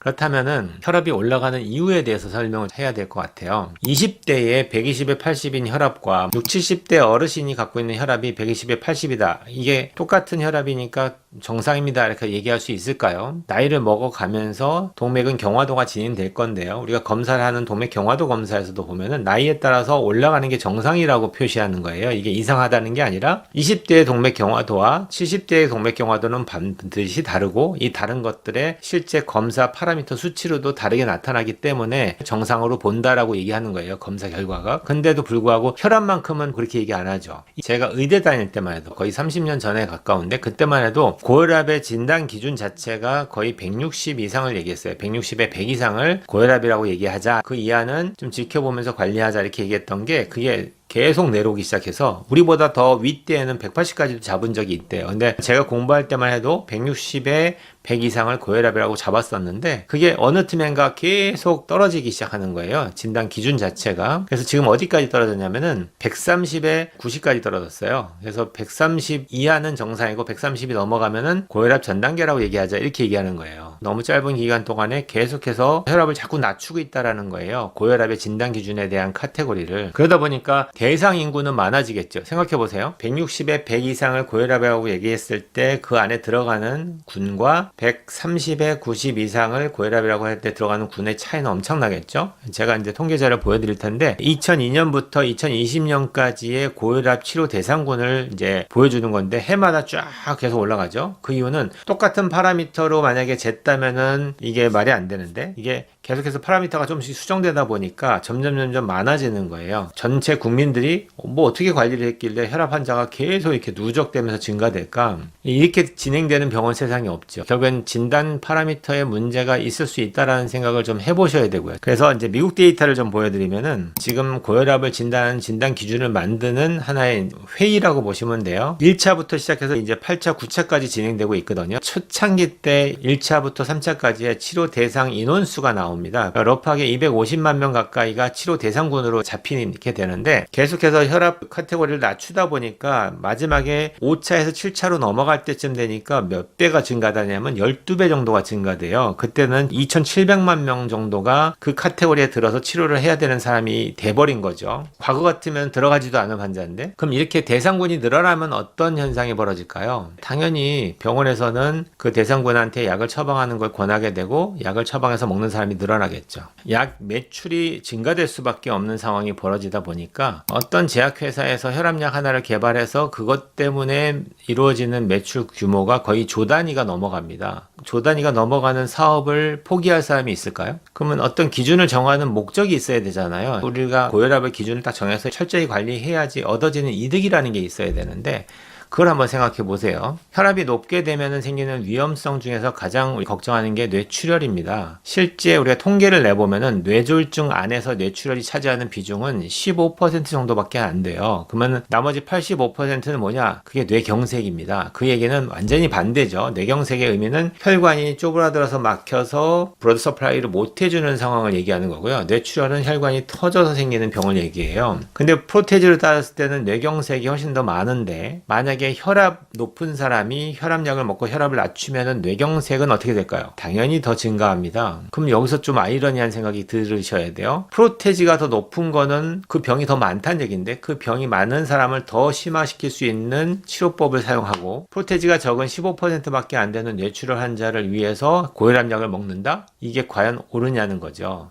그렇다면은 혈압이 올라가는 이유에 대해서 설명을 해야 될 것 같아요. 20대에 120에 80인 혈압과 60, 70대 어르신이 갖고 있는 혈압이 120에 80이다. 이게 똑같은 혈압이니까 정상입니다. 이렇게 얘기할 수 있을까요? 나이를 먹어가면서 동맥은 경화도가 진행될 건데요. 우리가 검사를 하는 동맥 경화도 검사에서도 보면은 나이에 따라서 올라가는 게 정상이라고 표시하는 거예요. 이게 이상하다는 게 아니라 20대의 동맥 경화도와 70대의 동맥 경화도는 반드시 다르고 이 다른 것들의 실제 검사 파라미터 수치로도 다르게 나타나기 때문에 정상으로 본다라고 얘기하는 거예요. 검사 결과가. 근데도 불구하고 혈압만큼은 그렇게 얘기 안 하죠. 제가 의대 다닐 때만 해도 거의 30년 전에 가까운데 그때만 해도 고혈압의 진단 기준 자체가 거의 160 이상을 얘기했어요. 160에 100 이상을 고혈압이라고 얘기하자. 그 이하는 좀 지켜보면서 관리하자 이렇게 얘기했던 게 그게 계속 내려오기 시작해서 우리보다 더 윗대에는 180까지도 잡은 적이 있대요. 근데 제가 공부할 때만 해도 160에 100 이상을 고혈압이라고 잡았었는데 그게 어느 틈엔가 계속 떨어지기 시작하는 거예요. 진단 기준 자체가. 그래서 지금 어디까지 떨어졌냐면은 130에 90까지 떨어졌어요. 그래서 130 이하는 정상이고 130이 넘어가면은 고혈압 전 단계라고 얘기하자 이렇게 얘기하는 거예요. 너무 짧은 기간 동안에 계속해서 혈압을 자꾸 낮추고 있다라는 거예요. 고혈압의 진단 기준에 대한 카테고리를. 그러다 보니까 대상 인구는 많아지겠죠. 생각해 보세요. 160에 100 이상을 고혈압이라고 얘기했을 때 그 안에 들어가는 군과 130에 90 이상을 고혈압이라고 할 때 들어가는 군의 차이는 엄청나겠죠. 제가 이제 통계자를 보여드릴 텐데 2002년부터 2020년까지의 고혈압 치료 대상군을 이제 보여주는 건데 해마다 쫙 계속 올라가죠. 그 이유는 똑같은 파라미터로 만약에 쟀다면은 이게 말이 안 되는데 이게 계속해서 파라미터가 조금씩 수정되다 보니까 점점 많아지는 거예요. 전체 국민들이 뭐 어떻게 관리를 했길래 혈압 환자가 계속 이렇게 누적되면서 증가될까? 이렇게 진행되는 병원 세상이 없죠. 결국엔 진단 파라미터에 문제가 있을 수 있다라는 생각을 좀 해보셔야 되고요. 그래서 이제 미국 데이터를 좀 보여드리면은 지금 고혈압을 진단하는 진단 기준을 만드는 하나의 회의라고 보시면 돼요. 1차부터 시작해서 이제 8차, 9차까지 진행되고 있거든요. 초창기 때 1차부터 3차까지의 치료 대상 인원수가 나옵니다. 러프하게 250만 명 가까이가 치료 대상군으로 잡히게 되는데 계속해서 혈압 카테고리를 낮추다 보니까 마지막에 5차에서 7차로 넘어갈 때쯤 되니까 몇 배가 증가하냐면 12배 정도가 증가돼요. 그때는 2,700만 명 정도가 그 카테고리에 들어서 치료를 해야 되는 사람이 돼버린 거죠. 과거 같으면 들어가지도 않은 환자인데 그럼 이렇게 대상군이 늘어나면 어떤 현상이 벌어질까요? 당연히 병원에서는 그 대상군한테 약을 처방하는 걸 권하게 되고 약을 처방해서 먹는 사람이 늘어나겠죠. 약 매출이 증가될 수밖에 없는 상황이 벌어지다 보니까 어떤 제약회사에서 혈압약 하나를 개발해서 그것 때문에 이루어지는 매출 규모가 거의 조 단위가 넘어갑니다. 조 단위가 넘어가는 사업을 포기할 사람이 있을까요? 그러면 어떤 기준을 정하는 목적이 있어야 되잖아요. 우리가 고혈압의 기준을 딱 정해서 철저히 관리해야지 얻어지는 이득이라는 게 있어야 되는데 그걸 한번 생각해 보세요. 혈압이 높게 되면 생기는 위험성 중에서 가장 걱정하는 게 뇌출혈입니다. 실제 우리가 통계를 내보면은 뇌졸중 안에서 뇌출혈이 차지하는 비중은 15% 정도밖에 안 돼요. 그러면 나머지 85%는 뭐냐? 그게 뇌경색입니다. 그 얘기는 완전히 반대죠. 뇌경색의 의미는 혈관이 쪼그라들어서 막혀서 브러드 서플라이를 못 해주는 상황을 얘기하는 거고요. 뇌출혈은 혈관이 터져서 생기는 병을 얘기해요. 근데 프로테이즈를 따졌을 때는 뇌경색이 훨씬 더 많은데 만약에 혈압 높은 사람이 혈압약을 먹고 혈압을 낮추면 뇌경색은 어떻게 될까요? 당연히 더 증가합니다. 그럼 여기서 좀 아이러니한 생각이 들으셔야 돼요. 프로테지가 더 높은 거는 그 병이 더 많다는 얘기인데 그 병이 많은 사람을 더 심화시킬 수 있는 치료법을 사용하고 프로테지가 적은 15%밖에 안 되는 뇌출혈 환자를 위해서 고혈압약을 먹는다? 이게 과연 옳으냐는 거죠.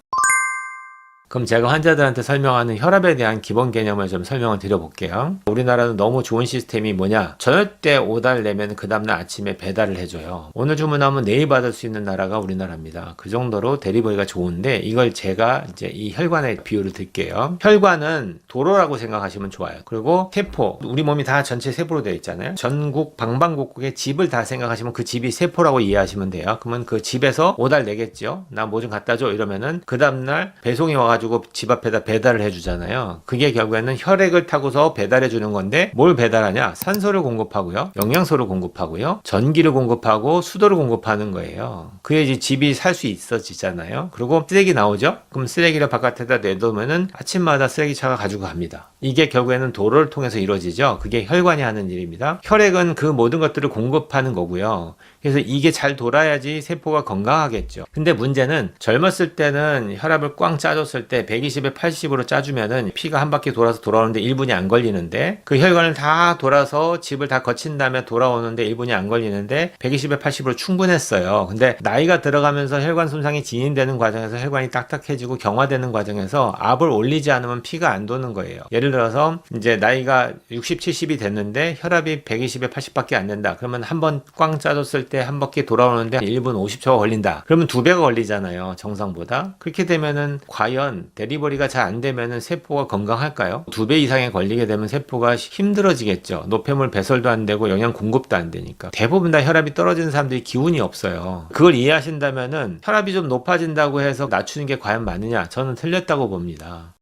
그럼 제가 환자들한테 설명하는 혈압에 대한 기본 개념을 좀 설명을 드려볼게요. 우리나라는 너무 좋은 시스템이 뭐냐? 저녁 때 오달 내면 그 다음날 아침에 배달을 해줘요. 오늘 주문하면 내일 받을 수 있는 나라가 우리나라입니다. 그 정도로 데리버리가 좋은데 이걸 제가 이제 이 혈관의 비유를 들게요. 혈관은 도로라고 생각하시면 좋아요. 그리고 세포, 우리 몸이 다 전체 세포로 되어 있잖아요. 전국 방방곡곡의 집을 다 생각하시면 그 집이 세포라고 이해하시면 돼요. 그러면 그 집에서 오달 내겠죠. 나 뭐 좀 갖다 줘 이러면은 그 다음날 배송이 와가지고 집 앞에다 배달을 해주잖아요. 그게 결국에는 혈액을 타고서 배달해 주는 건데 뭘 배달하냐? 산소를 공급하고요. 영양소를 공급하고요. 전기를 공급하고 수도를 공급하는 거예요. 그게 이제 집이 살 수 있어지잖아요. 그리고 쓰레기 나오죠? 그럼 쓰레기를 바깥에다 내두면은 아침마다 쓰레기차가 가지고 갑니다. 이게 결국에는 도로를 통해서 이루어지죠. 그게 혈관이 하는 일입니다. 혈액은 그 모든 것들을 공급하는 거고요. 그래서 이게 잘 돌아야지 세포가 건강하겠죠. 근데 문제는 젊었을 때는 혈압을 꽝 짜줬을 때 120에 80으로 짜주면은 피가 한 바퀴 돌아서 돌아오는데 1분이 안 걸리는데, 그 혈관을 다 돌아서 집을 다 거친 다음에 돌아오는데 1분이 안 걸리는데 120에 80으로 충분했어요. 근데 나이가 들어가면서 혈관 손상이 진행되는 과정에서 혈관이 딱딱해지고 경화되는 과정에서 압을 올리지 않으면 피가 안 도는 거예요. 예를 들어서 이제 나이가 60, 70이 됐는데 혈압이 120에 80밖에 안 된다. 그러면 한 번 꽝 짜줬을 때 한 바퀴 돌아오는데 1분 50초가 걸린다. 그러면 2배가 걸리잖아요. 정상보다. 그렇게 되면은 과연 데리버리가 잘 안 되면은 세포가 건강할까요? 2배 이상에 걸리게 되면 세포가 힘들어지겠죠. 노폐물 배설도 안 되고 영양 공급도 안 되니까. 대부분 다 혈압이 떨어지는 사람들이 기운이 없어요. 그걸 이해하신다면은 혈압이 좀 높아진다고 해서 낮추는 게 과연 맞느냐? 저는 틀렸다고 봅니다.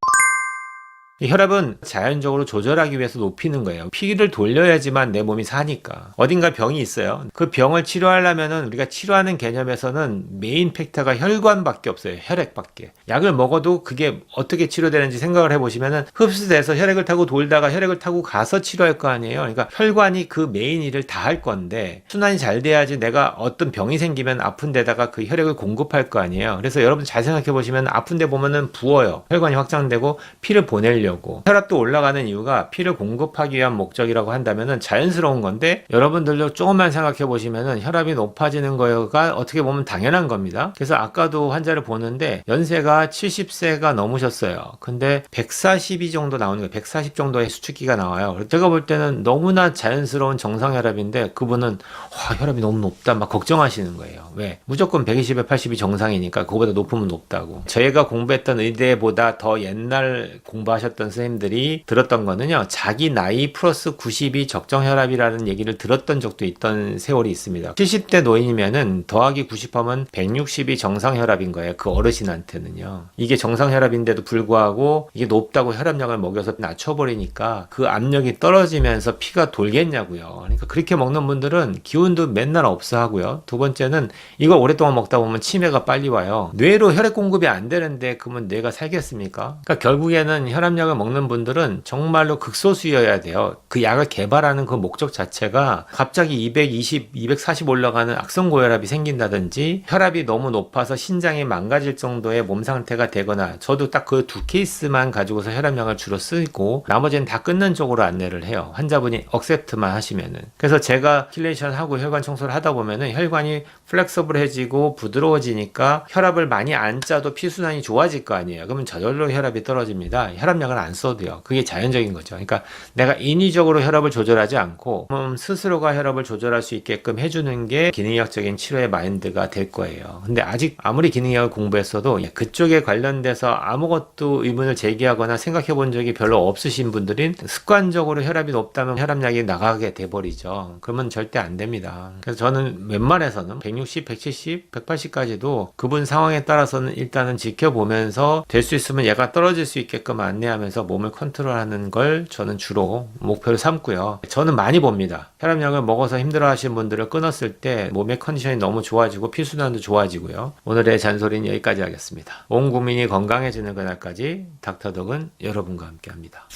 이 혈압은 자연적으로 조절하기 위해서 높이는 거예요. 피를 돌려야지만 내 몸이 사니까. 어딘가 병이 있어요. 그 병을 치료하려면은 우리가 치료하는 개념에서는 메인 팩터가 혈관밖에 없어요. 혈액밖에. 약을 먹어도 그게 어떻게 치료되는지 생각을 해보시면은 흡수돼서 혈액을 타고 돌다가 혈액을 타고 가서 치료할 거 아니에요. 그러니까 혈관이 그 메인 일을 다 할 건데 순환이 잘 돼야지 내가 어떤 병이 생기면 아픈 데다가 그 혈액을 공급할 거 아니에요. 그래서 여러분 잘 생각해 보시면 아픈 데 보면은 부어요. 혈관이 확장되고 피를 보내려고. 혈압도 올라가는 이유가 피를 공급하기 위한 목적이라고 한다면은 자연스러운 건데, 여러분들도 조금만 생각해 보시면은 혈압이 높아지는 거가 어떻게 보면 당연한 겁니다. 그래서 아까도 환자를 보는데 연세가 70세가 넘으셨어요. 근데 140이 정도 나오는 거예요. 140 정도의 수축기가 나와요. 제가 볼 때는 너무나 자연스러운 정상 혈압인데 그분은 와, 혈압이 너무 높다 막 걱정하시는 거예요. 왜? 무조건 120에 80이 정상이니까 그거보다 높으면 높다고. 저희가 공부했던 의대보다 더 옛날 공부하셨던 선생님들이 들었던 거는요, 자기 나이 플러스 90이 적정 혈압이라는 얘기를 들었던 적도 있던 세월이 있습니다. 70대 노인이면은 더하기 90하면 160이 정상 혈압인 거예요. 그 어르신한테는요. 이게 정상 혈압인데도 불구하고 이게 높다고 혈압약을 먹여서 낮춰버리니까 그 압력이 떨어지면서 피가 돌겠냐고요. 그러니까 그렇게 먹는 분들은 기운도 맨날 없어 하고요. 두 번째는 이걸 오랫동안 먹다 보면 치매가 빨리 와요. 뇌로 혈액 공급이 안 되는데 그러면 뇌가 살겠습니까? 그러니까 결국에는 혈압약을 먹는 분들은 정말로 극소수여야 돼요. 그 약을 개발하는 그 목적 자체가 갑자기 220, 240 올라가는 악성 고혈압이 생긴다든지 혈압이 너무 높아서 신장이 망가질 정도의 몸 상태가 되거나, 저도 딱 그 두 케이스만 가지고서 혈압약을 주로 쓰고 나머지는 다 끊는 쪽으로 안내를 해요. 환자분이 억셉트만 하시면은. 그래서 제가 킬레이션 하고 혈관 청소를 하다 보면은 혈관이 플렉서블해지고 부드러워지니까 혈압을 많이 안 짜도 피순환이 좋아질 거 아니에요. 그러면 저절로 혈압이 떨어집니다. 혈압약을 안 써도요. 그게 자연적인 거죠. 그러니까 내가 인위적으로 혈압을 조절하지 않고 몸 스스로가 혈압을 조절할 수 있게끔 해주는 게 기능의학적인 치료의 마인드가 될 거예요. 근데 아직 아무리 기능의학을 공부했어도 그쪽에 관련돼서 아무것도 의문을 제기하거나 생각해 본 적이 별로 없으신 분들은 습관적으로 혈압이 높다면 혈압약이 나가게 돼버리죠. 그러면 절대 안 됩니다. 그래서 저는 웬만해서는 160, 170, 180까지도 그분 상황에 따라서는 일단은 지켜보면서 될 수 있으면 얘가 떨어질 수 있게끔 안내하면서 몸을 컨트롤하는 걸 저는 주로 목표로 삼고요. 저는 많이 봅니다. 혈압약을 먹어서 힘들어하시는 분들을 끊었을 때 몸의 컨디션이 너무 좋아지고 피순환도 좋아지고요. 오늘의 잔소리는 여기까지 하겠습니다. 온 국민이 건강해지는 그날까지 닥터덕은 여러분과 함께합니다.